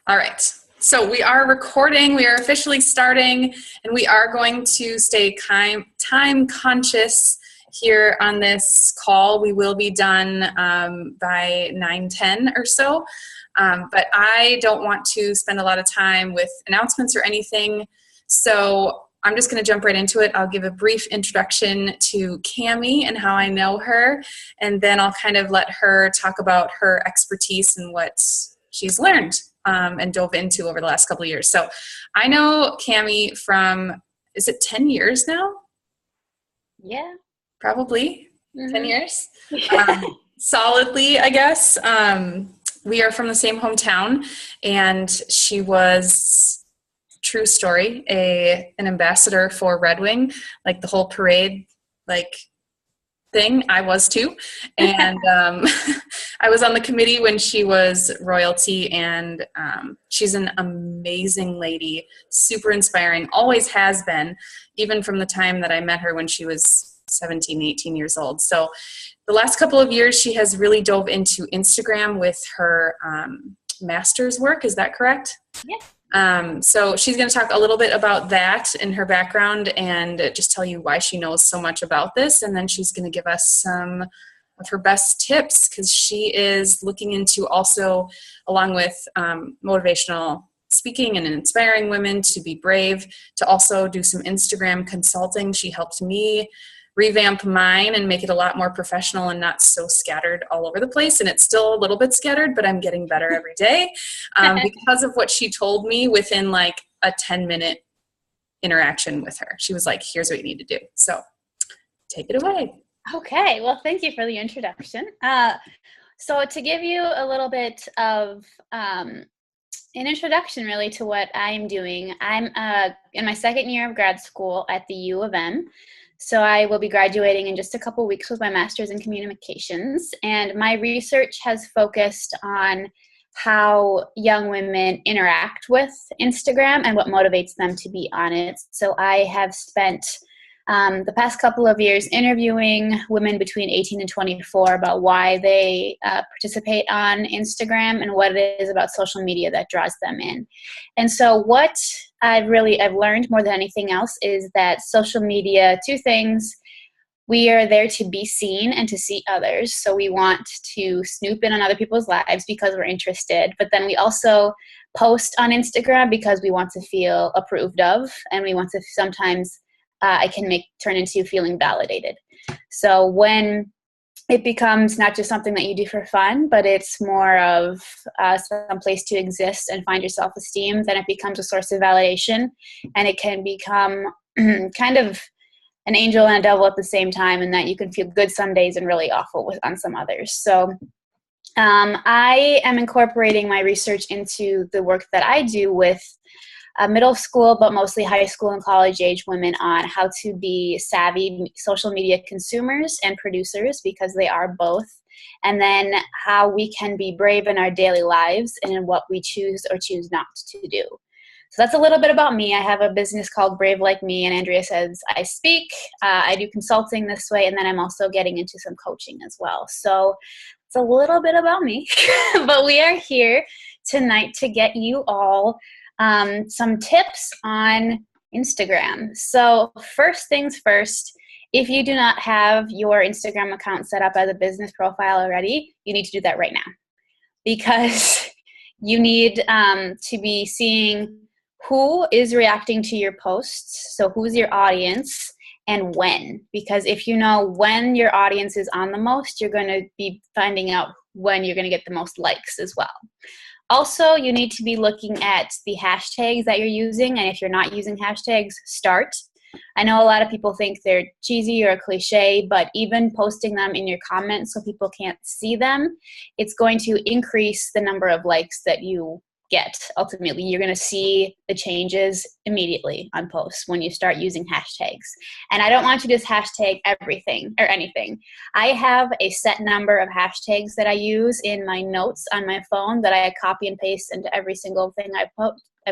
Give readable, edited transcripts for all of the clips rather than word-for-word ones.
All right. So we are recording. We are officially starting, and we are going to stay time conscious here on this call. We will be done by 9:10 or so. But I don't want to spend a lot of time with announcements or anything. So I'm just going to jump right into it. I'll give a brief introduction to Cami and how I know her, and then I'll kind of let her talk about her expertise and what she's learned and dove into over the last couple of years. So I know Cami from, is it 10 years now? Yeah. Probably 10 Mm-hmm. years. Solidly, I guess. We are from the same hometown, and she was, true story, an ambassador for Red Wing, like the whole parade, like thing. I was too, and I was on the committee when she was royalty, and she's an amazing lady, super inspiring, always has been, even from the time that I met her when she was 17, 18 years old. So the last couple of years, she has really dove into Instagram with her master's work. Is that correct? Yeah. So she's going to talk a little bit about that in her background and just tell you why she knows so much about this. And then she's going to give us some of her best tips, because she is looking into also, along with motivational speaking and inspiring women to be brave, to also do some Instagram consulting. She helped me revamp mine and make it a lot more professional and not so scattered all over the place. And it's still a little bit scattered, but I'm getting better every day because of what she told me within like a 10-minute interaction with her. She was like, here's what you need to do. So take it away. Okay. Well, thank you for the introduction. So to give you a little bit of an introduction really to what I'm doing, I'm in my second year of grad school at the U of M. So I will be graduating in just a couple weeks with my master's in communications. And my research has focused on how young women interact with Instagram and what motivates them to be on it. So I have spent the past couple of years interviewing women between 18 and 24 about why they participate on Instagram and what it is about social media that draws them in. And so what I've learned more than anything else is that social media, two things: we are there to be seen and to see others. So we want to snoop in on other people's lives because we're interested, but then we also post on Instagram because we want to feel approved of, and we want to sometimes turn into feeling validated. So when it becomes not just something that you do for fun, but it's more of some place to exist and find your self-esteem, then it becomes a source of validation, and it can become kind of an angel and a devil at the same time, and that you can feel good some days and really awful on some others. So I am incorporating my research into the work that I do with middle school, but mostly high school and college age women, on how to be savvy social media consumers and producers, because they are both, and then how we can be brave in our daily lives and in what we choose or choose not to do. So that's a little bit about me. I have a business called Brave Like Me, and Andrea says I speak. I do consulting this way, and then I'm also getting into some coaching as well. So it's a little bit about me, but we are here tonight to get you all some tips on Instagram. So first things first, if you do not have your Instagram account set up as a business profile already, you need to do that right now, because you need to be seeing who is reacting to your posts. So who's your audience and when, because if you know when your audience is on the most, you're going to be finding out when you're going to get the most likes as well. Also, you need to be looking at the hashtags that you're using, and if you're not using hashtags, start. I know a lot of people think they're cheesy or a cliche, but even posting them in your comments so people can't see them, it's going to increase the number of likes that you get. Ultimately, you're going to see the changes immediately on posts when you start using hashtags. And I don't want you to just hashtag everything or anything. I have a set number of hashtags that I use in my notes on my phone that I copy and paste into every single thing I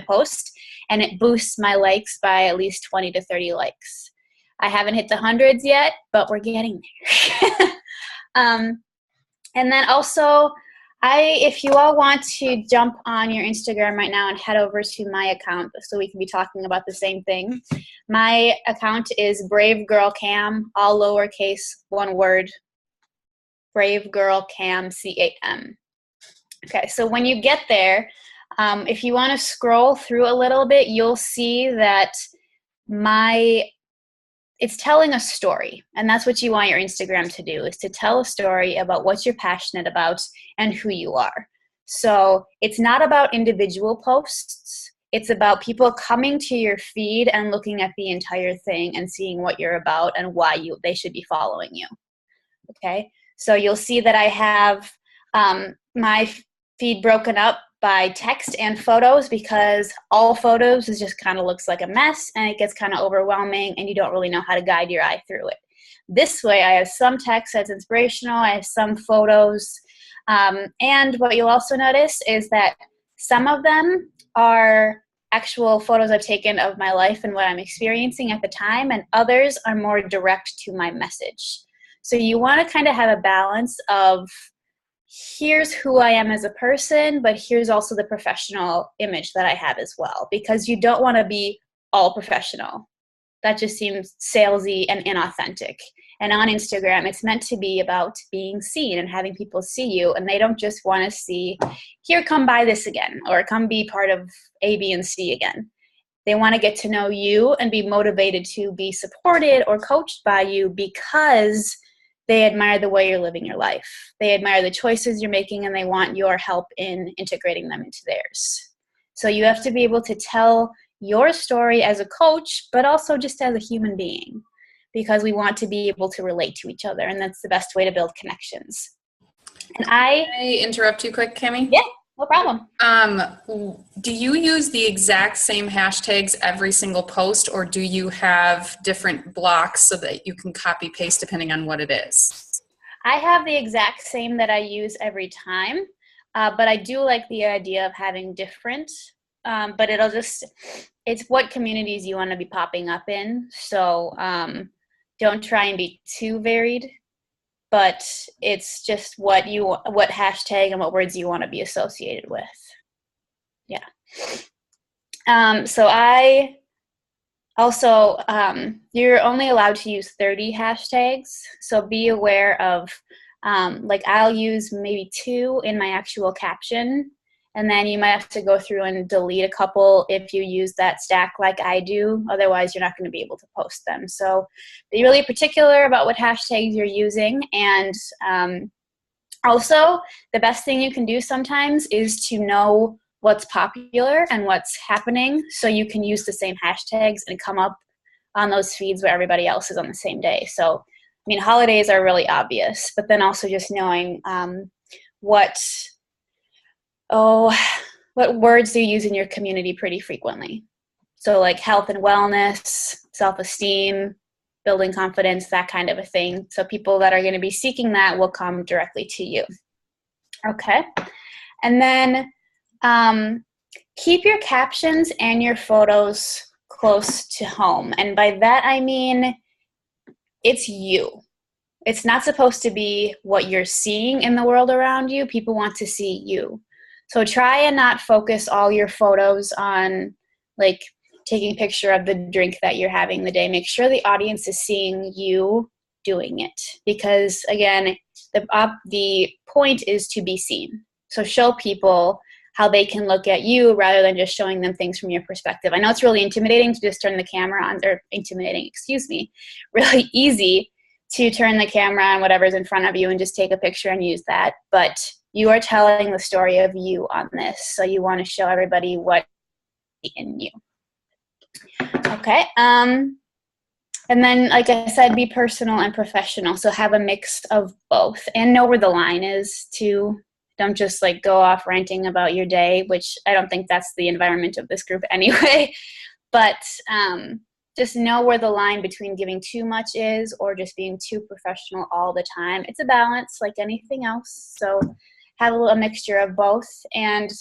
post, and it boosts my likes by at least 20 to 30 likes. I haven't hit the hundreds yet, but we're getting there. And then also, If you all want to jump on your Instagram right now and head over to my account so we can be talking about the same thing. My account is Brave Girl Cam, all lowercase, one word, Brave Girl Cam, CAM. Okay, so when you get there, if you want to scroll through a little bit, you'll see that it's telling a story, and that's what you want your Instagram to do, is to tell a story about what you're passionate about and who you are. So it's not about individual posts. It's about people coming to your feed and looking at the entire thing and seeing what you're about and why they should be following you. Okay, so you'll see that I have my feed broken up by text and photos, because all photos just kind of looks like a mess and it gets kind of overwhelming and you don't really know how to guide your eye through it. This way I have some text that's inspirational, I have some photos, and what you'll also notice is that some of them are actual photos I've taken of my life and what I'm experiencing at the time, and others are more direct to my message. So you want to kind of have a balance of, here's who I am as a person, but here's also the professional image that I have as well, because you don't want to be all professional. That just seems salesy and inauthentic. And on Instagram, it's meant to be about being seen and having people see you, and they don't just want to see, here, come buy this again, or come be part of A, B, and C again. They want to get to know you and be motivated to be supported or coached by you because they admire the way you're living your life. They admire the choices you're making, and they want your help in integrating them into theirs. So you have to be able to tell your story as a coach, but also just as a human being, because we want to be able to relate to each other, and that's the best way to build connections. And Can I interrupt you quick, Cami? Yeah, no problem. Do you use the exact same hashtags every single post, or do you have different blocks so that you can copy paste depending on what it is? I have the exact same that I use every time, but I do like the idea of having different, but it's what communities you want to be popping up in. So don't try and be too varied, but it's just what hashtag and what words you want to be associated with. Yeah. So I also, you're only allowed to use 30 hashtags. So be aware of, like, I'll use maybe 2 in my actual caption, and then you might have to go through and delete a couple if you use that stack like I do. Otherwise, you're not going to be able to post them. So be really particular about what hashtags you're using. And also, the best thing you can do sometimes is to know what's popular and what's happening, so you can use the same hashtags and come up on those feeds where everybody else is on the same day. So, I mean, holidays are really obvious, but then also just knowing what words do you use in your community pretty frequently. So like health and wellness, self-esteem, building confidence, that kind of a thing. So people that are going to be seeking that will come directly to you. Okay. And then keep your captions and your photos close to home. And by that, I mean, it's you. It's not supposed to be what you're seeing in the world around you. People want to see you. So try and not focus all your photos on, like, taking a picture of the drink that you're having the day. Make sure the audience is seeing you doing it, because again, the point is to be seen. So show people how they can look at you rather than just showing them things from your perspective. I know it's really intimidating to just turn the camera on, or really easy to turn the camera on whatever's in front of you and just take a picture and use that. But you are telling the story of you on this, so you want to show everybody what in you. Okay. And then, like I said, be personal and professional. So have a mix of both, and know where the line is too. Don't just like go off ranting about your day, which I don't think that's the environment of this group anyway. But just know where the line between giving too much is, or just being too professional all the time. It's a balance like anything else. So have a mixture of both. And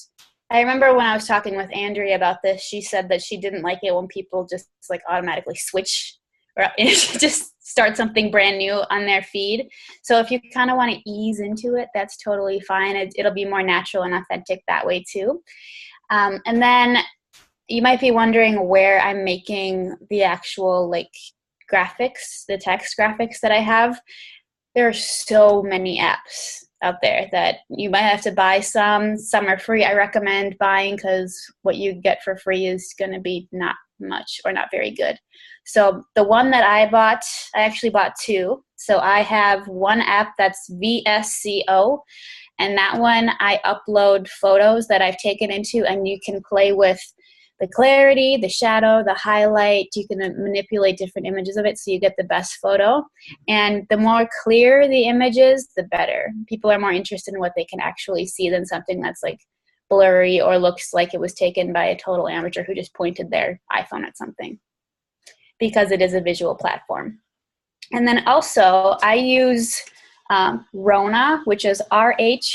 I remember when I was talking with Andrea about this, she said that she didn't like it when people just like automatically switch, or just start something brand new on their feed. So if you kind of want to ease into it, that's totally fine. It'll be more natural and authentic that way too. And then you might be wondering where I'm making the actual like graphics, the text graphics that I have. There are so many apps out there that you might have to buy some. Some are free. I recommend buying because what you get for free is going to be not much or not very good. So the one that I bought, I actually bought two. So I have one app that's VSCO, and that one I upload photos that I've taken into, and you can play with the clarity, the shadow, the highlight. You can manipulate different images of it so you get the best photo. And the more clear the image is, the better. People are more interested in what they can actually see than something that's like blurry or looks like it was taken by a total amateur who just pointed their iPhone at something, because it is a visual platform. And then also I use Rhonna, which is RHONNA.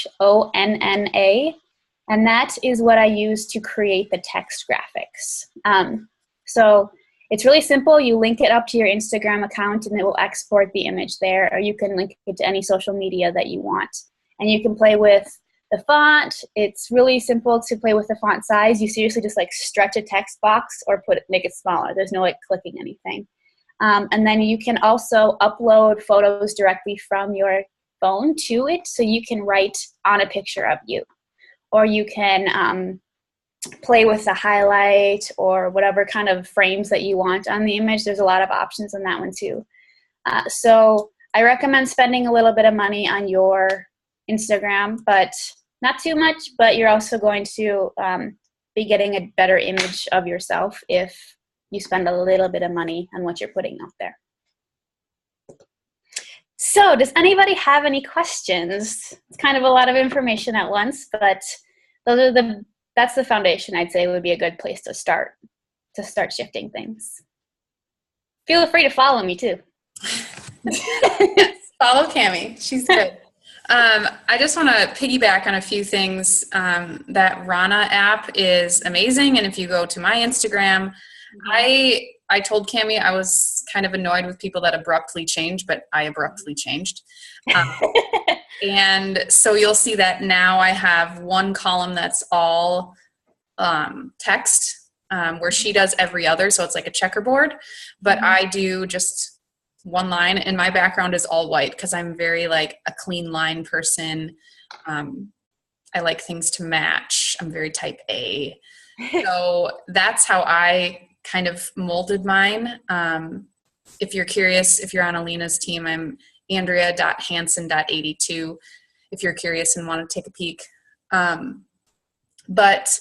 And that is what I use to create the text graphics. So it's really simple. You link it up to your Instagram account and it will export the image there, or you can link it to any social media that you want. And you can play with the font. It's really simple to play with the font size. You seriously just like stretch a text box or make it smaller. There's no like clicking anything. And then you can also upload photos directly from your phone to it, so you can write on a picture of you. Or you can play with the highlight or whatever kind of frames that you want on the image. There's a lot of options on that one too. So I recommend spending a little bit of money on your Instagram, but not too much, but you're also going to be getting a better image of yourself if you spend a little bit of money on what you're putting out there. So does anybody have any questions? It's kind of a lot of information at once, but that's the foundation I'd say would be a good place to start shifting things. Feel free to follow me too. Yes, follow Cami. She's good. I just want to piggyback on a few things. That Rhonna app is amazing, and if you go to my Instagram, I told Cami I was kind of annoyed with people that abruptly change, but I abruptly changed. And so you'll see that now I have one column that's all text, where she does every other, so it's like a checkerboard, but I do just one line, and my background is all white because I'm very like a clean line person. I like things to match. I'm very type A. So that's how I kind of molded mine. If you're curious, if you're on Alina's team, I'm Andrea.Hansen.82 if you're curious and want to take a peek. But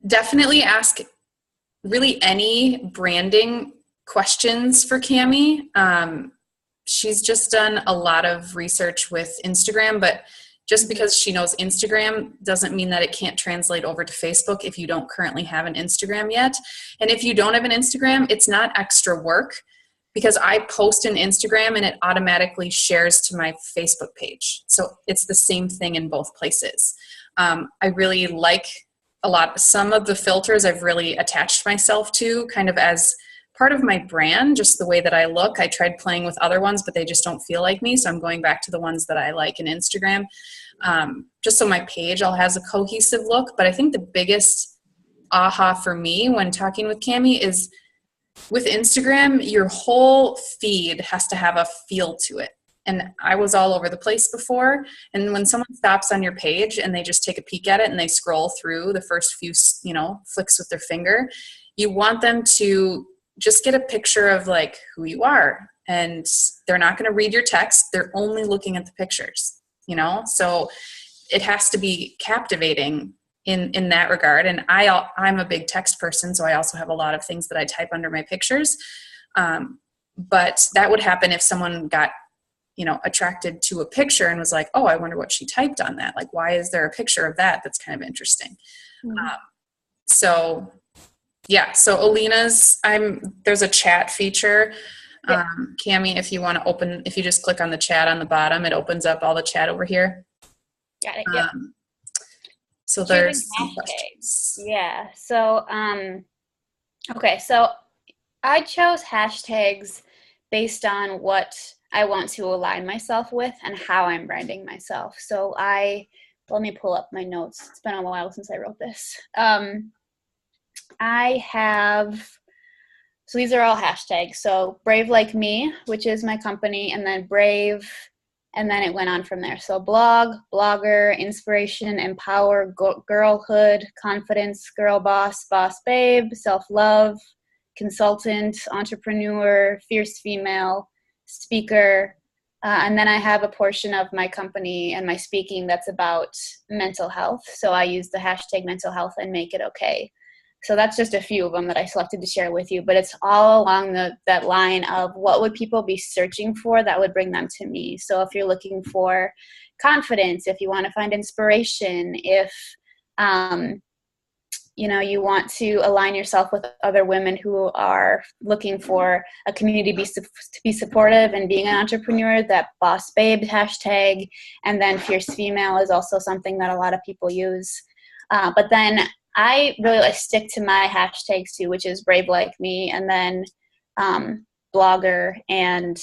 definitely ask really any branding questions for Cami. She's just done a lot of research with Instagram, but just because she knows Instagram doesn't mean that it can't translate over to Facebook if you don't currently have an Instagram yet. And if you don't have an Instagram, it's not extra work, because I post an Instagram and it automatically shares to my Facebook page. So it's the same thing in both places. I really like some of the filters I've really attached myself to kind of as part of my brand, just the way that I look. I tried playing with other ones, but they just don't feel like me. So I'm going back to the ones that I like in Instagram, just so my page all has a cohesive look. But I think the biggest aha for me when talking with Cami is with Instagram, your whole feed has to have a feel to it. And I was all over the place before. And when someone stops on your page and they just take a peek at it and they scroll through the first few, flicks with their finger, you want them to just get a picture of like who you are. And they're not going to read your text. They're only looking at the pictures, so it has to be captivating in that regard. And I'm a big text person, so I also have a lot of things that I type under my pictures. But that would happen if someone got, attracted to a picture and was like, oh, I wonder what she typed on that. Like, why is there a picture of that? That's kind of interesting. So Alina's, there's a chat feature. Cami, if you just click on the chat on the bottom, it opens up all the chat over here. Got it. Yep. So there's some questions. Yeah. So, okay. So I chose hashtags based on what I want to align myself with and how I'm branding myself. So let me pull up my notes. It's been a while since I wrote this. I have, so these are all hashtags. So Brave Like Me, which is my company, and then Brave, and then it went on from there. So blog, blogger, inspiration, empower, girlhood, confidence, girl boss, boss babe, self-love, consultant, entrepreneur, fierce female, speaker. And then I have a portion of my company and my speaking that's about mental health. So I use the hashtag mental health and make it okay. So that's just a few of them that I selected to share with you, but it's all along that line of what would people be searching for that would bring them to me. So if you're looking for confidence, if you want to find inspiration, if you want to align yourself with other women who are looking for a community to be supportive and being an entrepreneur, that boss babe hashtag, and then fierce female is also something that a lot of people use. But then I really stick to my hashtags too, which is Brave Like Me, and then blogger and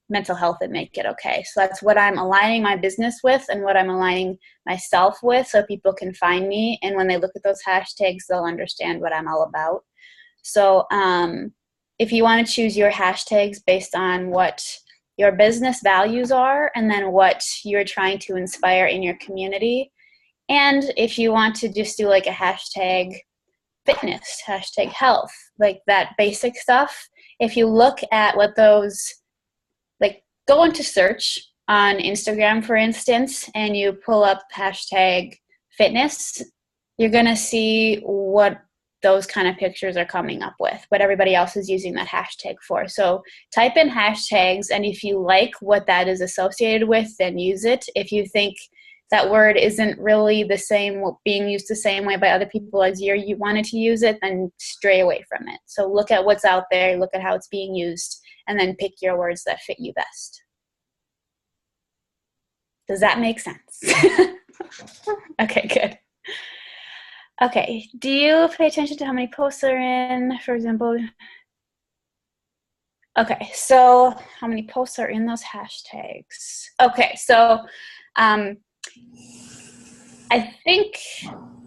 mental health and make it okay. So that's what I'm aligning my business with and what I'm aligning myself with, so people can find me. And when they look at those hashtags, they'll understand what I'm all about. So if you want to choose your hashtags based on what your business values are and then what you're trying to inspire in your community, and if you want to just do like a hashtag fitness, hashtag health, like that basic stuff, if you look at what those, like go into search on Instagram, for instance, and you pull up hashtag fitness, you're going to see what those kind of pictures are coming up with, what everybody else is using that hashtag for. So type in hashtags, and if you like what that is associated with, then use it. If you think that word isn't really the same, being used the same way by other people as you wanted to use it, then stray away from it. So look at what's out there, look at how it's being used, and then pick your words that fit you best. Does that make sense? Okay, good. Okay, do you pay attention to how many posts are in, for example? Okay, so how many posts are in those hashtags? Okay, so I think,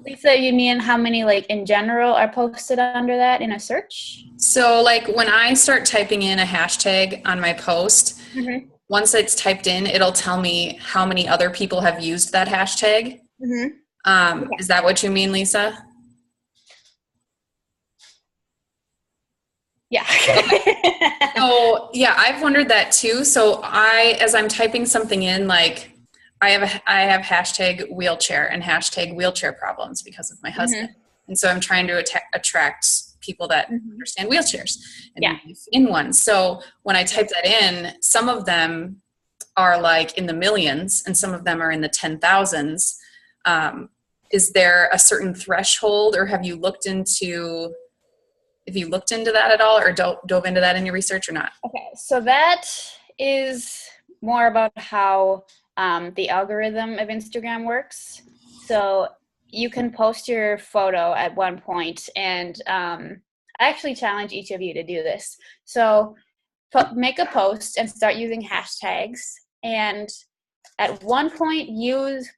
Lisa, you mean how many, like, in general are posted under that in a search? So, like, when I start typing in a hashtag on my post, once it's typed in, it'll tell me how many other people have used that hashtag. Is that what you mean, Lisa? Yeah. So, yeah, I've wondered that too. So as I'm typing something in, like, I have hashtag wheelchair and hashtag wheelchair problems because of my husband. And so I'm trying to attract people that understand wheelchairs and live in one. So when I type that in, some of them are like in the millions and some of them are in the 10,000s. Is there a certain threshold, or have you looked into that at all, or dove into that in your research or not? Okay, so that is more about how the algorithm of Instagram works. So you can post your photo at one point, and I actually challenge each of you to do this. So make a post and start using hashtags, and at one point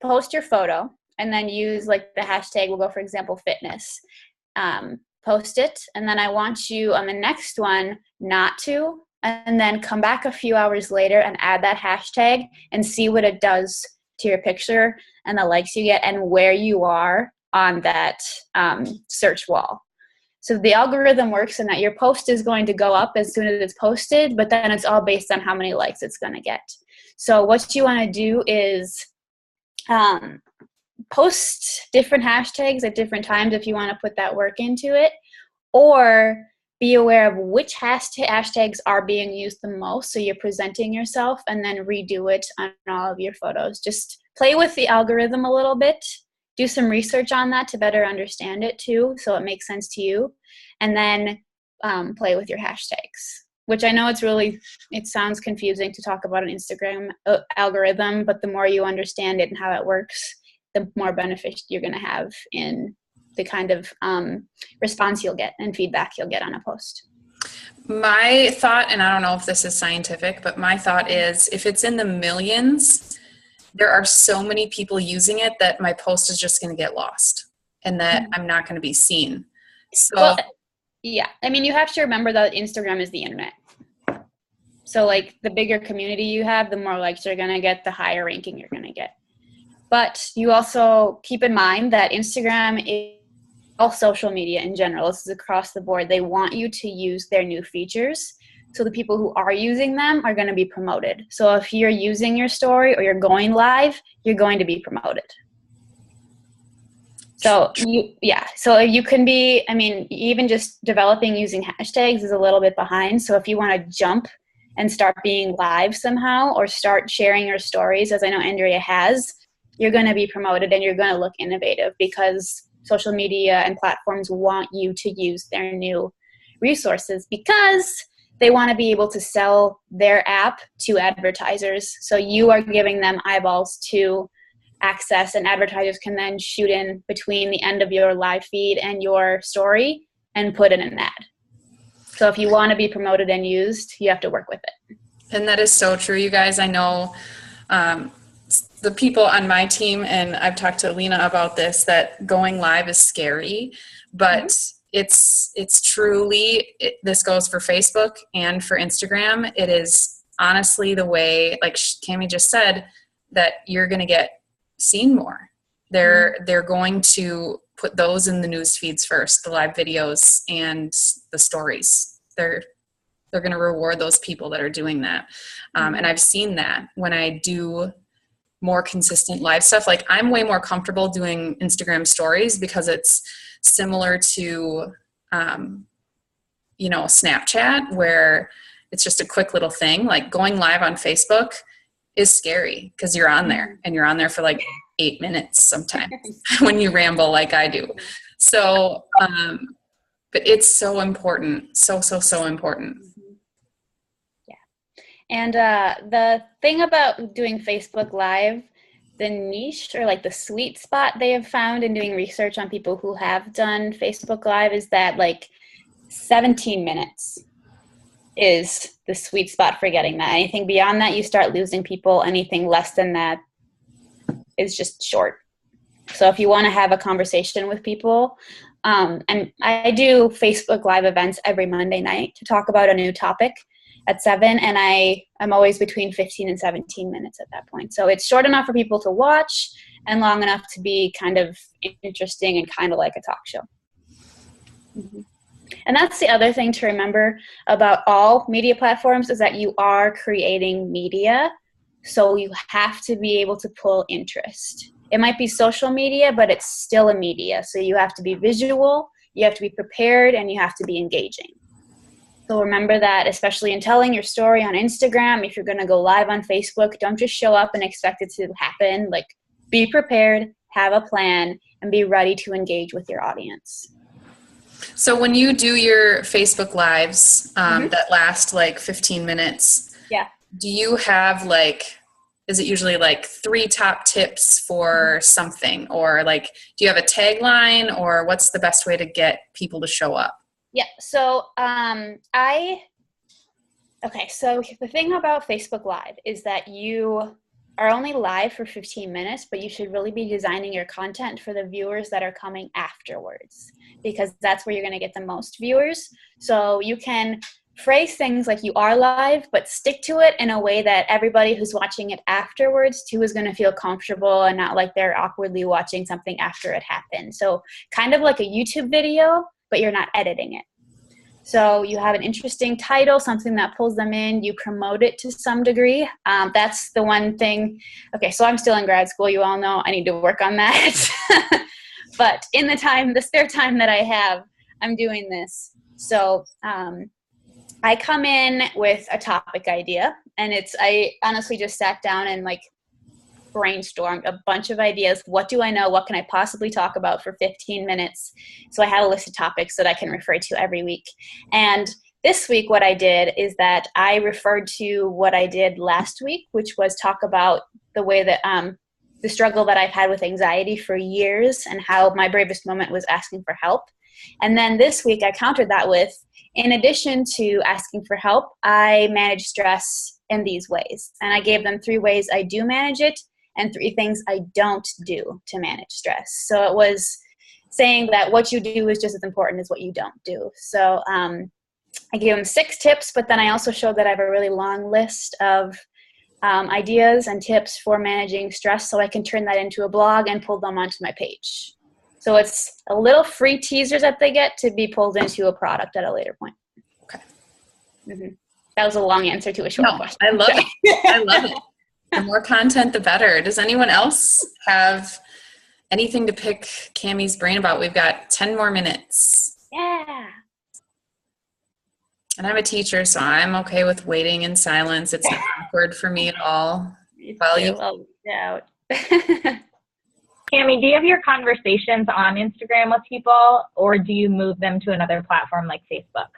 post your photo and then use like the hashtag, we'll go for example fitness, post it, and then I want you on the next one not to, and then come back a few hours later and add that hashtag and see what it does to your picture and the likes you get and where you are on that search wall. So the algorithm works in that your post is going to go up as soon as it's posted, but then it's all based on how many likes it's going to get. So what you want to do is post different hashtags at different times if you want to put that work into it, or be aware of which hashtags are being used the most, so you're presenting yourself, and then redo it on all of your photos. Just play with the algorithm a little bit, do some research on that to better understand it too, so it makes sense to you, and then play with your hashtags, which I know it sounds confusing to talk about an Instagram algorithm, but the more you understand it and how it works, the more benefit you're going to have in the kind of response you'll get and feedback you'll get on a post. My thought, and I don't know if this is scientific, but my thought is if it's in the millions, there are so many people using it that my post is just going to get lost and that I'm not going to be seen. So, Well, yeah. I mean, you have to remember that Instagram is the internet. So like the bigger community you have, the more likes you're going to get, the higher ranking you're going to get. But you also keep in mind that Instagram is all social media in general. This is across the board. They want you to use their new features. So the people who are using them are going to be promoted. So if you're using your story or you're going live, you're going to be promoted. So you can be, I mean, even just developing using hashtags is a little bit behind. So if you want to jump and start being live somehow or start sharing your stories, as I know Andrea has, you're going to be promoted and you're going to look innovative because social media and platforms want you to use their new resources because they want to be able to sell their app to advertisers. So you are giving them eyeballs to access, and advertisers can then shoot in between the end of your live feed and your story and put in an ad. So if you want to be promoted and used, you have to work with it. And that is so true, you guys. I know the people on my team, and I've talked to Alina about this, that going live is scary, but it's truly, this goes for Facebook and for Instagram. It is honestly the way, like Cami just said, that you're going to get seen more. They're going to put those in the news feeds first, the live videos and the stories. They're going to reward those people that are doing that. And I've seen that when I do more consistent live stuff. Like I'm way more comfortable doing Instagram stories because it's similar to, Snapchat, where it's just a quick little thing. Like going live on Facebook is scary because you're on there and you're on there for like 8 minutes sometimes when you ramble like I do. So, but it's so important. So important. Yeah. And the thing about doing Facebook Live, the niche or like the sweet spot they have found in doing research on people who have done Facebook Live is that like 17 minutes is the sweet spot for getting that. Anything beyond that, you start losing people. Anything less than that is just short. So if you want to have a conversation with people, and I do Facebook Live events every Monday night to talk about a new topic at 7, and I'm always between 15 and 17 minutes at that point. So it's short enough for people to watch and long enough to be kind of interesting and kind of like a talk show. Mm-hmm. And that's the other thing to remember about all media platforms is that you are creating media. So you have to be able to pull interest. It might be social media, but it's still a media. So you have to be visual, you have to be prepared, and you have to be engaging. So remember that, especially in telling your story on Instagram, if you're going to go live on Facebook, don't just show up and expect it to happen. Like, be prepared, have a plan, and be ready to engage with your audience. So when you do your Facebook Lives that last like 15 minutes, do you have like, is it usually like 3 top tips for something? Or like, do you have a tagline, or what's the best way to get people to show up? Yeah, so so the thing about Facebook Live is that you are only live for 15 minutes, but you should really be designing your content for the viewers that are coming afterwards, because that's where you're going to get the most viewers. So you can phrase things like you are live, but stick to it in a way that everybody who's watching it afterwards too is going to feel comfortable and not like they're awkwardly watching something after it happened. So kind of like a YouTube video, but you're not editing it. So you have an interesting title, something that pulls them in. You promote it to some degree. That's the one thing. Okay, so I'm still in grad school. You all know I need to work on that. But in the spare time that I have, I'm doing this. So I come in with a topic idea, and I honestly just sat down and like brainstormed a bunch of ideas. What do I know? What can I possibly talk about for 15 minutes? So I had a list of topics that I can refer to every week. And this week, what I did is that I referred to what I did last week, which was talk about the way that the struggle that I've had with anxiety for years and how my bravest moment was asking for help. And then this week I countered that with, in addition to asking for help, I manage stress in these ways. And I gave them 3 ways I do manage it and 3 things I don't do to manage stress. So it was saying that what you do is just as important as what you don't do. So I gave them 6 tips, but then I also showed that I have a really long list of ideas and tips for managing stress, so I can turn that into a blog and pull them onto my page. So it's a little free teasers that they get to be pulled into a product at a later point. Okay. Mm-hmm. That was a long answer to a short question. I love it. I love it. The more content, the better. Does anyone else have anything to pick Cammie's brain about? We've got 10 more minutes. Yeah. And I'm a teacher, so I'm okay with waiting in silence. It's not awkward for me at all. Out. Cammie, do you have your conversations on Instagram with people, or do you move them to another platform like Facebook?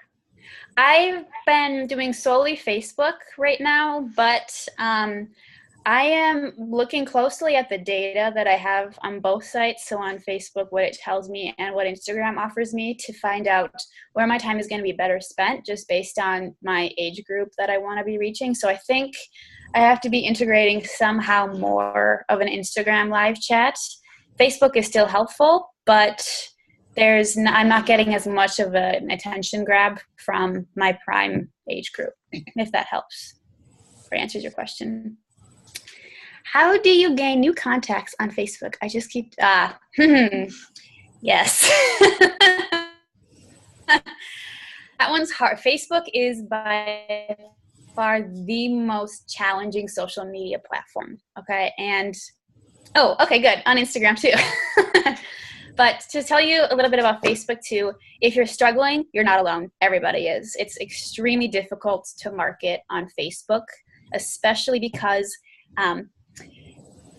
I've been doing solely Facebook right now, but I am looking closely at the data that I have on both sites. So on Facebook, what it tells me and what Instagram offers me, to find out where my time is going to be better spent just based on my age group that I want to be reaching. So I think I have to be integrating somehow more of an Instagram live chat. Facebook is still helpful, but I'm not getting as much of an attention grab from my prime age group, if that helps or answers your question. How do you gain new contacts on Facebook? I just keep, yes. That one's hard. Facebook is by far the most challenging social media platform. Okay. And, okay, good. On Instagram too. But to tell you a little bit about Facebook too, if you're struggling, you're not alone. Everybody is. It's extremely difficult to market on Facebook, especially because,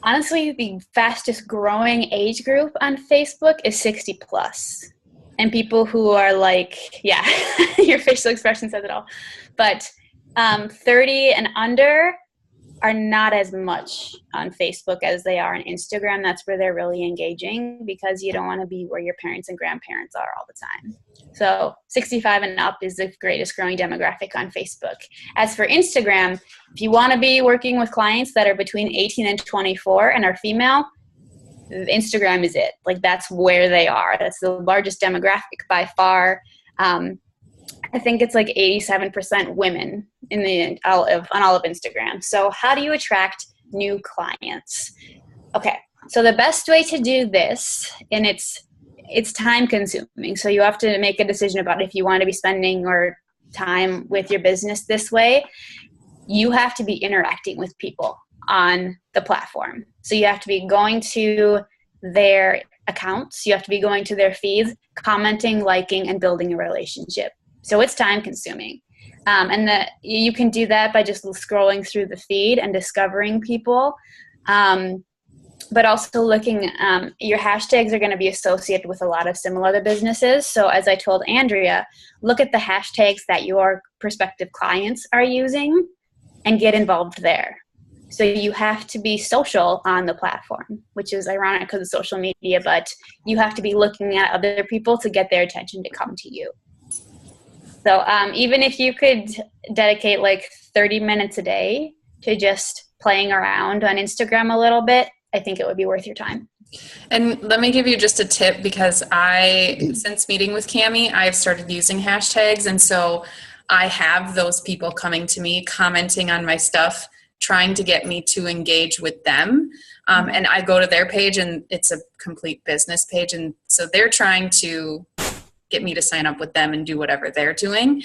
honestly, the fastest growing age group on Facebook is 60 plus. And people who are like, yeah, your facial expression says it all. But 30 and under are not as much on Facebook as they are on Instagram. That's where they're really engaging, because you don't want to be where your parents and grandparents are all the time. So 65 and up is the greatest growing demographic on Facebook. As for Instagram, if you want to be working with clients that are between 18 and 24 and are female, Instagram is it. Like, that's where they are. That's the largest demographic by far. I think it's like 87% women on all of Instagram. So how do you attract new clients? Okay, so the best way to do this, and it's time consuming. So you have to make a decision about if you want to be spending or time with your business this way. You have to be interacting with people on the platform. So you have to be going to their accounts. You have to be going to their feeds, commenting, liking, and building a relationship. So it's time consuming. And you can do that by just scrolling through the feed and discovering people. But also looking, your hashtags are going to be associated with a lot of similar businesses. So as I told Andrea, look at the hashtags that your prospective clients are using and get involved there. So you have to be social on the platform, which is ironic because of social media, but you have to be looking at other people to get their attention to come to you. So even if you could dedicate like 30 minutes a day to just playing around on Instagram a little bit, I think it would be worth your time. And let me give you just a tip, because since meeting with Cammie, I've started using hashtags. And so I have those people coming to me, commenting on my stuff, trying to get me to engage with them. And I go to their page and it's a complete business page. And so they're trying to get me to sign up with them and do whatever they're doing.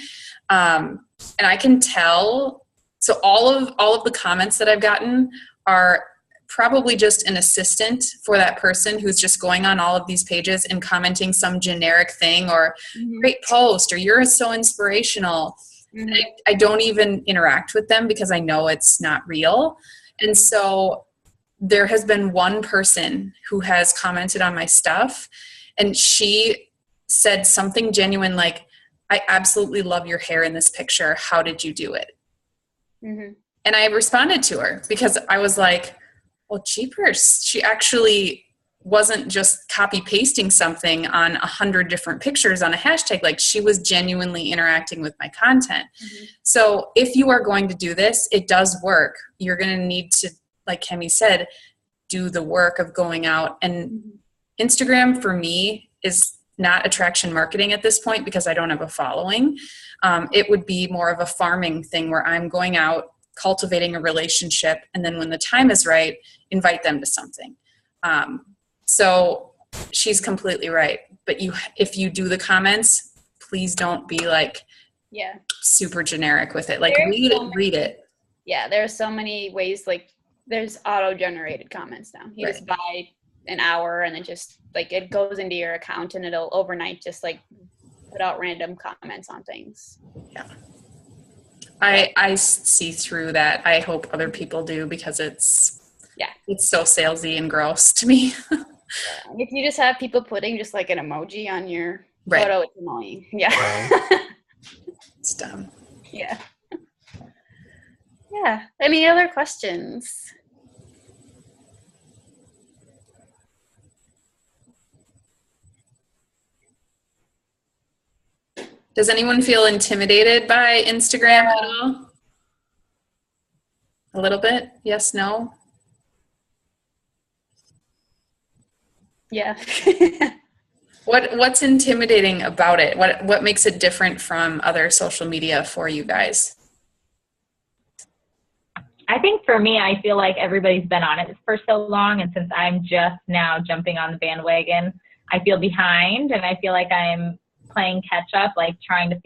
And I can tell, so all of the comments that I've gotten are probably just an assistant for that person who's just going on all of these pages and commenting some generic thing, or great post, or you're so inspirational. I don't even interact with them because I know it's not real. And so there has been one person who has commented on my stuff, and she said something genuine like, I absolutely love your hair in this picture. How did you do it? And I responded to her because I was like, Well, jeepers. She actually wasn't just copy pasting something on 100 different pictures on a hashtag. Like, she was genuinely interacting with my content. Mm-hmm. So if you are going to do this, it does work. You're going to need to, like Kemi said, do the work of going out. And Instagram for me is not attraction marketing at this point because I don't have a following. It would be more of a farming thing where I'm going out, cultivating a relationship, and then when the time is right, invite them to something. So she's completely right. But if you do the comments, please don't be like super generic with it. Like, read it. Yeah, there are so many ways. Like, there's auto-generated comments now. You just buy an hour and then just like it goes into your account and it'll overnight just like put out random comments on things. Yeah. I see through that. I hope other people do because it's so salesy and gross to me. If you just have people putting just like an emoji on your photo, it's annoying. Yeah. It's dumb. Yeah. Yeah. Any other questions? Does anyone feel intimidated by Instagram at all? A little bit? Yes, no? Yeah. What's intimidating about it? What makes it different from other social media for you guys? I think for me, I feel like everybody's been on it for so long, and since I'm just now jumping on the bandwagon, I feel behind, and I feel like I'm playing catch up, like trying to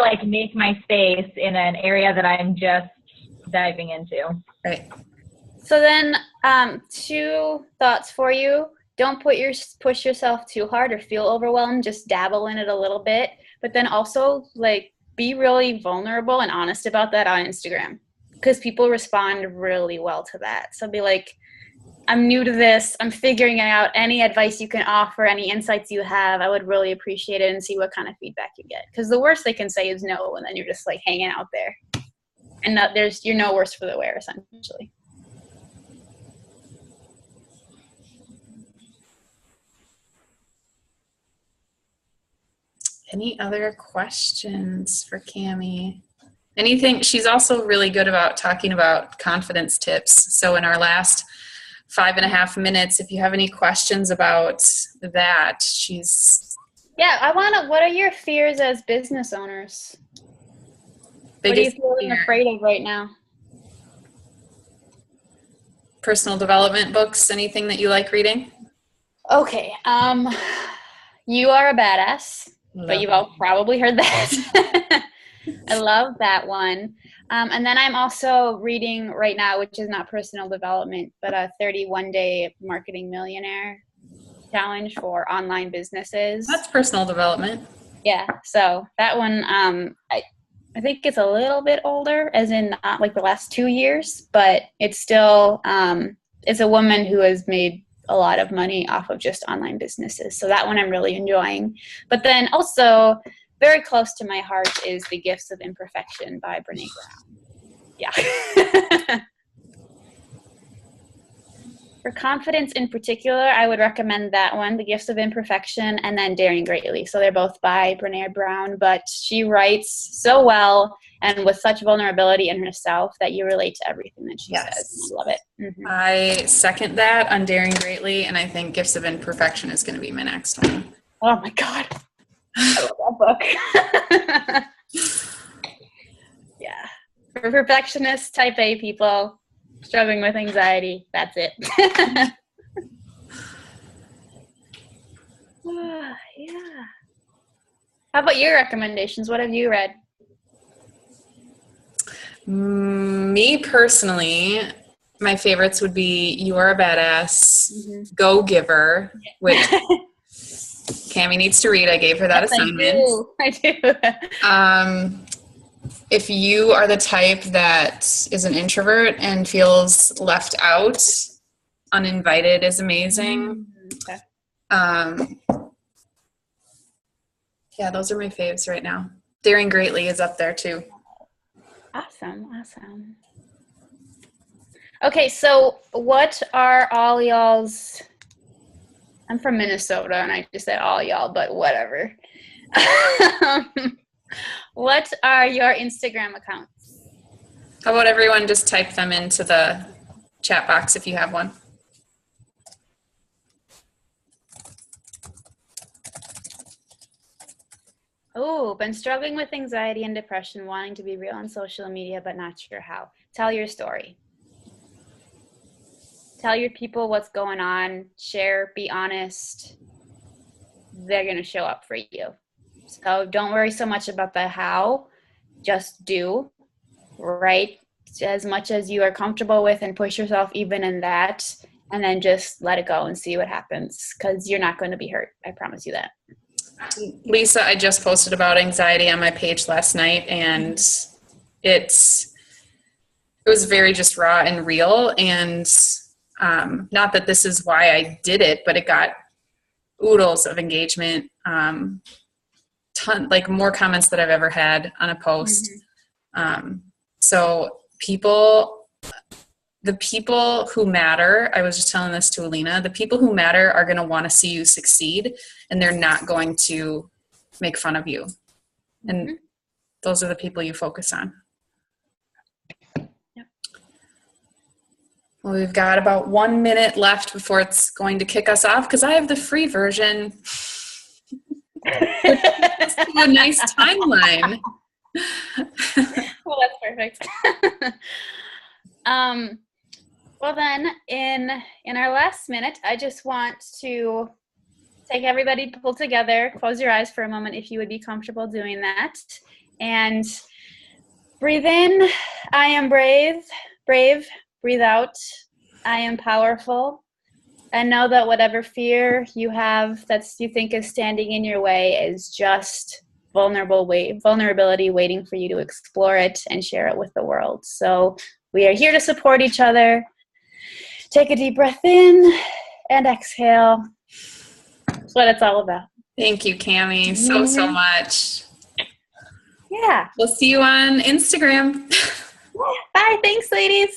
like make my space in an area that I'm just diving into. Right. So then, 2 thoughts for you. Don't push yourself too hard or feel overwhelmed. Just dabble in it a little bit, but then also like be really vulnerable and honest about that on Instagram because people respond really well to that. So be like, I'm new to this. I'm figuring it out. Any advice you can offer, any insights you have, I would really appreciate it and see what kind of feedback you get. Because the worst they can say is no, and then you're just like hanging out there, and you're no worse for the wear essentially. Any other questions for Kami? Anything? She's also really good about talking about confidence tips. So in our last 5.5 minutes, if you have any questions about that, what are your fears as business owners? What are you feeling afraid of right now? Personal development books, anything that you like reading? Okay. You Are a Badass, but you've all probably heard that. I love that one. And then I'm also reading right now, which is not personal development, but a 31-day marketing millionaire challenge for online businesses. That's personal development. Yeah. So that one, I think it's a little bit older, as in not like the last 2 years, but it's still, it's a woman who has made a lot of money off of just online businesses. So that one I'm really enjoying. But then also very close to my heart is The Gifts of Imperfection by Brené Brown. Yeah. For confidence in particular, I would recommend that one, The Gifts of Imperfection, and then Daring Greatly. So they're both by Brené Brown, but she writes so well and with such vulnerability in herself that you relate to everything that she says. Love it. Mm-hmm. I second that on Daring Greatly, and I think Gifts of Imperfection is going to be my next one. Oh my God. I love that book. Yeah. For perfectionist type A people struggling with anxiety, that's it. Yeah. How about your recommendations? What have you read? Me personally, my favorites would be You Are a Badass, Go Giver, which Kami needs to read. I gave her that assignment. I do. If you are the type that is an introvert and feels left out, Uninvited is amazing. Okay. Yeah, those are my faves right now. Daring Greatly is up there too. Awesome. Okay, so what are all y'all's, I'm from Minnesota and I just said all y'all, but whatever. What are your Instagram accounts? How about everyone just type them into the chat box if you have one? Oh, been struggling with anxiety and depression, wanting to be real on social media, but not sure how. Tell your story. Tell your people what's going on. Share, be honest. They're going to show up for you. So don't worry so much about the how. Just do, right? As much as you are comfortable with and push yourself even in that. And then just let it go and see what happens because you're not going to be hurt. I promise you that. Lisa, I just posted about anxiety on my page last night, and it was very just raw and real. And not that this is why I did it, but it got oodles of engagement, like more comments that I've ever had on a post. So the people who matter, I was just telling this to Alina, the people who matter are going to want to see you succeed, and they're not going to make fun of you. And those are the people you focus on. Yep. Well, we've got about 1 minute left before it's going to kick us off because I have the free version. A nice timeline. Well, that's perfect. Well then, in our last minute, I just want to take everybody pull together, close your eyes for a moment if you would be comfortable doing that, and breathe in. I am brave. Breathe out. I am powerful. And know that whatever fear you have that you think is standing in your way is just vulnerability waiting for you to explore it and share it with the world. So we are here to support each other. Take a deep breath in and exhale. That's what it's all about. Thank you, Cami, so much. Yeah. We'll see you on Instagram. Bye. Thanks, ladies.